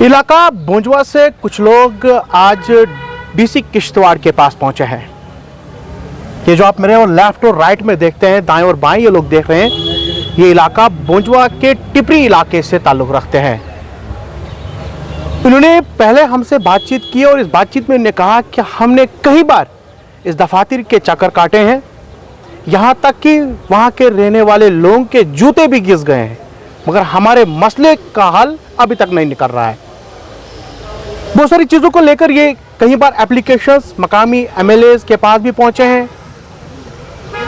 इलाका बोंजवा से कुछ लोग आज डीसी किश्तवाड़ के पास पहुंचे हैं। ये जो आप मेरे और लेफ्ट और राइट में देखते हैं, दाएं और बाएं ये लोग देख रहे हैं, ये इलाका बोंजवा के टिपरी इलाके से ताल्लुक़ रखते हैं। उन्होंने पहले हमसे बातचीत की और इस बातचीत में उन्होंने कहा कि हमने कई बार इस दफातर के चक्कर काटे हैं, यहाँ तक कि वहाँ के रहने वाले लोगों के जूते भी घिस गए हैं, मगर हमारे मसले का हल अभी तक नहीं निकल रहा है। बहुत सारी चीज़ों को लेकर ये कई बार एप्लीकेशंस मकामी एमएलएज के पास भी पहुँचे हैं,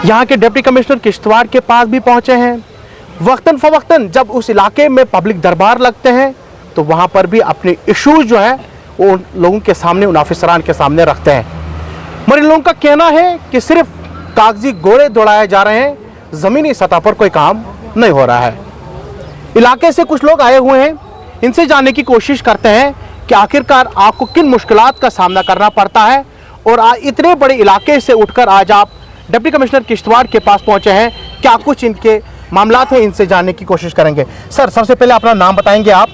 यहाँ के डिप्टी कमिश्नर किश्तवाड़ के पास भी पहुँचे हैं। वक्तन फ़वक्तन जब उस इलाके में पब्लिक दरबार लगते हैं तो वहाँ पर भी अपने इशूज़ जो है वो उन लोगों के सामने, उन ऑफिसरान के सामने रखते हैं। मगर इन लोगों का कहना है कि सिर्फ कागजी घोड़े दौड़ाए जा रहे हैं, ज़मीनी सतह पर कोई काम नहीं हो रहा है। इलाके से कुछ लोग आए हुए हैं, इनसे जानने की कोशिश करते हैं कि आखिरकार आपको किन मुश्किलात का सामना करना पड़ता है और इतने बड़े इलाके से उठकर आज आप डिप्टी कमिश्नर किश्तवाड़ के पास पहुंचे हैं, क्या कुछ इनके मामलात हैं, इनसे जानने की कोशिश करेंगे। सर, सबसे पहले अपना नाम बताएंगे आप,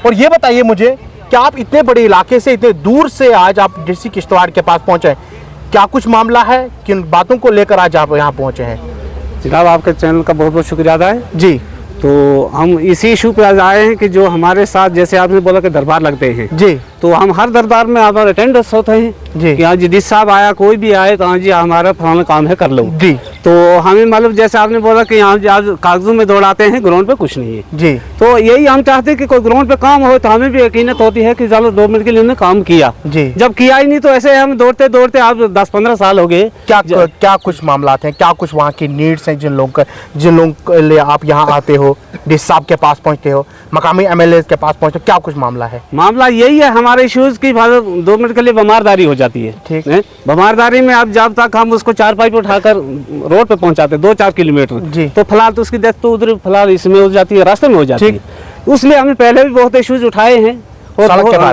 और ये बताइए मुझे कि आप इतने बड़े इलाके से, इतने दूर से आज आप डीसी किश्तवाड़ के पास पहुंचे हैं, क्या कुछ मामला है, किन बातों को लेकर आज आप यहाँ पहुंचे हैं? जनाब, आपके चैनल का बहुत बहुत शुक्रिया अदा है जी। तो हम इसी इशू पे आज आए हैं कि जो हमारे साथ, जैसे आपने बोला कि दरबार लगते हैं जी, तो हम हर दरबार में हमारे अटेंडेंस होते हैं जी कि हाँ जी डी साहब आया, कोई भी आए तो हाँ जी हमारा फलाना काम है, कर लो जी। तो हमें मतलब जैसे आपने बोला कि यहाँ आज कागजों में दौड़ाते हैं, ग्राउंड पे कुछ नहीं है जी। तो यही हम चाहते हैं कि कोई ग्राउंड पे काम हो तो हमें भी यकीनत होती है कि चलो 2 मिनट के लिए उन्होंने काम किया जी। जब किया ही नहीं तो ऐसे हम दौड़ते दौड़ते आप 10-15 साल हो गए। क्या कुछ मामलात हैं, क्या कुछ वहाँ की नीड्स हैं जिन लोगों के लिए आप यहाँ आते हो, डीसी साहब के पास पहुँचते हो, मकामी एमएलए के पास पहुँचते हो, क्या कुछ मामला है? मामला यही है हमारे इश्यूज की 2 मिनट के लिए बीमारदारी हो जाती है। ठीक है, बीमारदारी में अब जब तक हम उसको 4 पाइप उठाकर रोड पे पहुंचाते 2-4 किलोमीटर जी, तो फिलहाल तो उसकी डेथ तो उधर फिलहाल इसमें हो जाती है, रास्ते में हो जाती है। इसलिए हमने पहले भी बहुत इश्यूज उठाए हैं और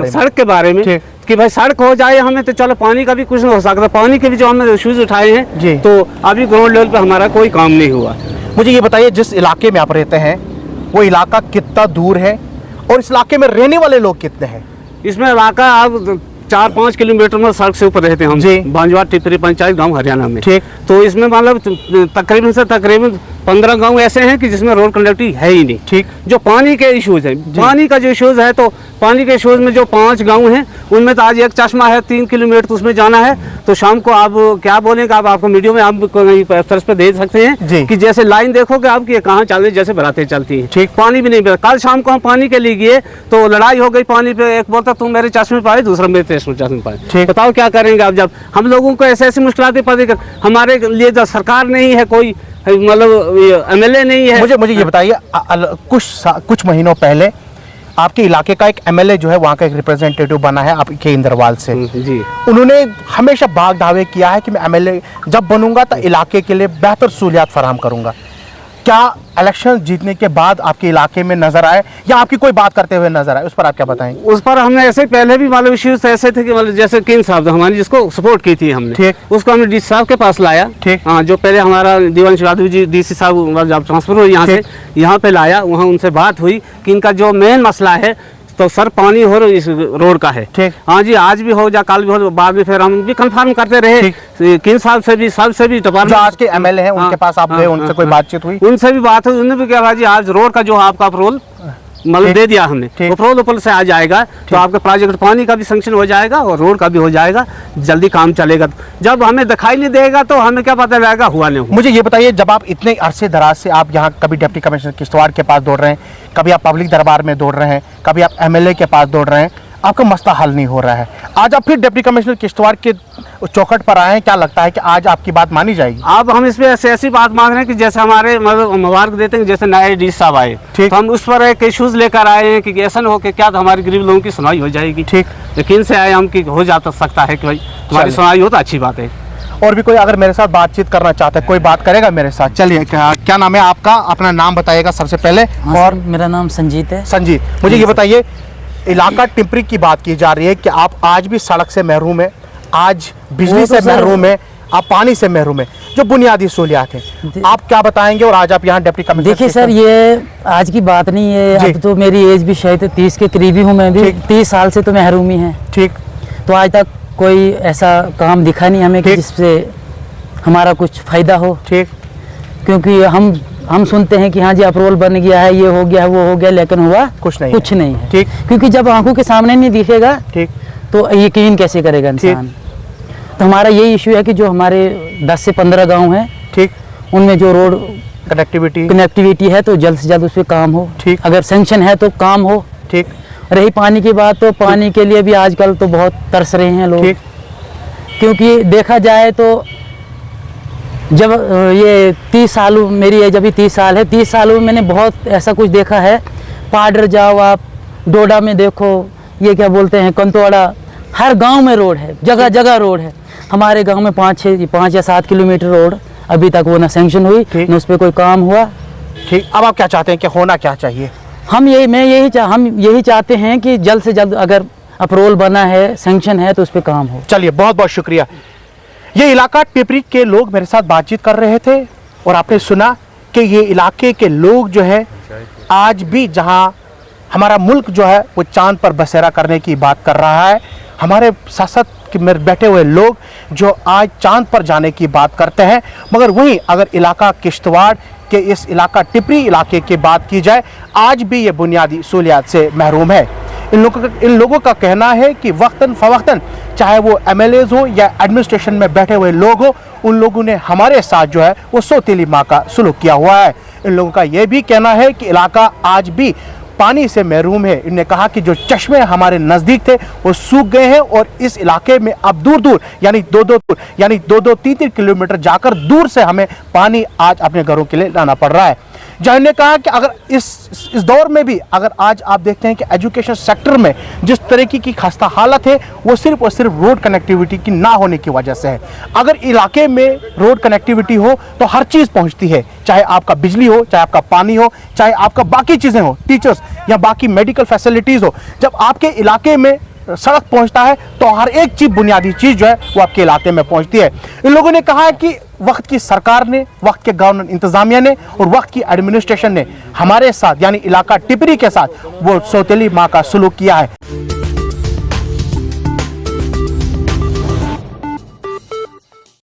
सड़क के बारे में कि भाई सड़क हो जाए हमें तो चलो, पानी का भी कुछ नहीं हो सकता, पानी के भी जो हमने इश्यूज उठाए हैं तो अभी ग्राउंड लेवल पे हमारा कोई काम नहीं हुआ। मुझे ये बताइए, जिस इलाके में आप रहते हैं वो इलाका कितना दूर है और इस इलाके में रहने वाले लोग कितने हैं? इसमें इलाका अब 4-5 किलोमीटर में सड़क से ऊपर रहते हैं हम जी, बोंजवा टिपरी पंचायत गांव हरियाणा में। ठीक, तो इसमें मतलब तकरीबन से तकरीबन 15 गांव ऐसे हैं कि जिसमें रोड कनेक्टिविटी है ही नहीं। ठीक, जो पानी के इश्यूज है, पानी का जो इश्यूज है तो पानी के इश्यूज में जो 5 गांव हैं उनमें तो आज एक चश्मा है 3 किलोमीटर, तो उसमें जाना है तो शाम को आप क्या बोलेंगे, आप आपको वीडियो में आप फर्श पे दे सकते हैं कि जैसे लाइन देखोगे आप कि कहाँ चल रही, जैसे बरातें चलती है। ठीक, पानी भी नहीं मिला। कल शाम को हम पानी के लिए गए तो लड़ाई हो गई पानी पे, एक बोलता तुम मेरे चश्मे पाए, दूसरा मेरे चश्मे पाए। बताओ क्या करेंगे आप, जब हम लोगों को ऐसे ऐसी मुश्किलातें पड़े, हमारे लिए जो सरकार नहीं है, कोई मतलब एमएलए नहीं है। मुझे ये बताइए, कुछ महीनों पहले आपके इलाके का एक एमएलए जो है, वहाँ का एक रिप्रेजेंटेटिव बना है आपके इंदरवाल से जी, उन्होंने हमेशा भाग दावे किया है कि मैं एमएलए जब बनूंगा तो इलाके के लिए बेहतर सहूलियात फराहम करूंगा। क्या इलेक्शन जीतने के बाद आपके इलाके में नजर आए या आपकी कोई बात करते हुए नजर आए? उस पर आप क्या बताएंगे? उस पर हमने ऐसे पहले भी वाले इश्यूज ऐसे थे कि मतलब जैसे किंग साहब हमारी जिसको सपोर्ट की थी हमने, ठीक, उसको हमने डीसी साहब के पास लाया। ठीक, हाँ, जो पहले हमारा दीवान यादव जी डीसी साहब जब ट्रांसफर हुई यहाँ से, यहाँ पे लाया, वहाँ उनसे बात हुई कि इनका जो मेन मसला है तो सर पानी हो इस रोड का है। ठीक, हाँ जी, आज भी हो जा, कल भी हो, बाद में फिर हम भी कंफर्म करते रहे किन साहब से भी, सबसे भी डिपार्टमेंट आज के एमएलए हैं उनके पास आप गए, उनसे कोई बातचीत हुई? उनसे भी बात हुई, उन्होंने भी कहा जी आज रोड का जो आपका अप्रूवल मतलब दे दिया हमने, अप्रूवल ऊपर से आ जाएगा तो आपका प्रोजेक्ट पानी का भी सैंक्शन हो जाएगा और रोड का भी हो जाएगा, जल्दी काम चलेगा। जब हमें दिखाई नहीं देगा तो हमें क्या पता लगेगा हुआ नहीं हुआ। मुझे ये बताइए, जब आप इतने अरसे दराज से आप यहाँ कभी डिप्टी कमिश्नर किश्तवाड़ के पास दौड़ रहे हैं, कभी आप पब्लिक दरबार में दौड़ रहे हैं, कभी आप एमएलए के पास दौड़ रहे हैं, आपका मसला हल नहीं हो रहा है, आज आप फिर डिप्टी कमिश्नर किश्तवाड़ के चौखट पर आए हैं, क्या लगता है कि आज आपकी बात मानी जाएगी? अब हम इसमें ऐसी बात मांग रहे हैं कि जैसे हमारे मतलब मुबारक देते हैं, जैसे नए डीसी साहब आए तो हम उस पर एक इश्यूज लेकर आए हैं कि ऐसा हो कि क्या तो हमारे गरीब लोगों की सुनाई हो जाएगी। ठीक, यकीन से आए हम कि हो जाता सकता है कि भाई हमारी सुनाई हो तो अच्छी बात है। और भी कोई अगर मेरे साथ बातचीत करना चाहता है, कोई बात करेगा मेरे साथ? चलिए, क्या नाम है आपका? अपना नाम बताइएगा सबसे पहले। और मेरा नाम संजीत है। संजीत, मुझे ये बताइए, इलाका टिपरी की बात की जा रही है कि आप आज भी सड़क से महरूम है, आज बिजली से महरूम है, आप पानी से महरूम हैं, जो बुनियादी सहूलियात हैं, आप क्या बताएंगे? और आज आप यहाँ डिप्टी कमिश्नर। देखिए सर, ये आज की बात नहीं है, अब तो मेरी एज भी शायद 30 के करीबी हूँ मैं भी, 30 साल से तो महरूमी है। ठीक। तो आज तक कोई ऐसा काम दिखा नहीं हमें कि जिससे हमारा कुछ फ़ायदा हो। ठीक। क्योंकि हम सुनते हैं कि हाँ जी अप्रूवल बन गया है, ये हो गया है, वो हो गया, लेकिन हुआ कुछ नहीं है। ठीक। क्योंकि जब आंखों के सामने नहीं दिखेगा, ठीक, तो यकीन कैसे करेगा इंसान। तो हमारा यही इशू है कि जो हमारे 10 से 15 गांव हैं, ठीक, उनमें जो रोड कनेक्टिविटी है तो जल्द से जल्द उस पर काम हो। ठीक। अगर सेंक्शन है तो काम हो। ठीक। रही पानी की बात, तो पानी के लिए भी आजकल तो बहुत तरस रहे हैं लोग। ठीक। क्योंकि देखा जाए तो जब ये 30 साल, मेरी एज अभी 30 साल है, 30 सालों में मैंने बहुत ऐसा कुछ देखा है। पाडर जाओ आप, डोडा में देखो, ये क्या बोलते हैं, कंतोड़ा, हर गांव में रोड है, जगह जगह रोड है। हमारे गांव में 5 या 7 किलोमीटर रोड अभी तक वो ना सेंक्शन हुई, न उस पर कोई काम हुआ। ठीक। अब आप क्या चाहते हैं कि होना क्या चाहिए? हम यही चाहते हैं कि जल्द से जल्द अगर अप्रूवल बना है, सेंक्शन है, तो उस पर काम हो। चलिए, बहुत बहुत शुक्रिया। ये इलाका टिपरी के लोग मेरे साथ बातचीत कर रहे थे और आपने सुना कि ये इलाके के लोग जो है आज भी, जहां हमारा मुल्क जो है वो चांद पर बसेरा करने की बात कर रहा है, हमारे साथ में बैठे हुए लोग जो आज चांद पर जाने की बात करते हैं, मगर वहीं अगर इलाका किश्तवाड़ के इस इलाका टिपरी इलाके की बात की जाए, आज भी ये बुनियादी सहूलियात से महरूम है। इन लोगों का कहना है कि वक्तन फ़वक्तन, चाहे वो MLAs हो या एडमिनिस्ट्रेशन में बैठे हुए लोग हो, उन लोगों ने हमारे साथ जो है वो सौतेली माँ का सुलूक किया हुआ है। इन लोगों का ये भी कहना है कि इलाका आज भी पानी से महरूम है। इन्होंने कहा कि जो चश्मे हमारे नज़दीक थे वो सूख गए हैं और इस इलाके में अब दूर यानी 2-2 3-3 किलोमीटर जाकर दूर से हमें पानी आज अपने घरों के लिए लाना पड़ रहा है। जहाँ ने कहा कि अगर इस दौर में भी अगर आज आप देखते हैं कि एजुकेशन सेक्टर में जिस तरीके की खस्ता हालत है, वो सिर्फ और सिर्फ रोड कनेक्टिविटी की ना होने की वजह से है। अगर इलाके में रोड कनेक्टिविटी हो तो हर चीज़ पहुंचती है, चाहे आपका बिजली हो, चाहे आपका पानी हो, चाहे आपका बाकी चीज़ें हो, टीचर्स या बाकी मेडिकल फैसिलिटीज़ हो। जब आपके इलाके में सड़क पहुंचता है तो हर एक चीज, बुनियादी चीज जो है वो आपके इलाके में पहुंचती है। इन लोगों ने कहा है कि वक्त की सरकार ने, वक्त के गवर्नमेंट इंतजामिया ने और वक्त की एडमिनिस्ट्रेशन ने हमारे साथ यानी इलाका टिपरी के साथ वो सौतेली माँ का सुलूक किया है।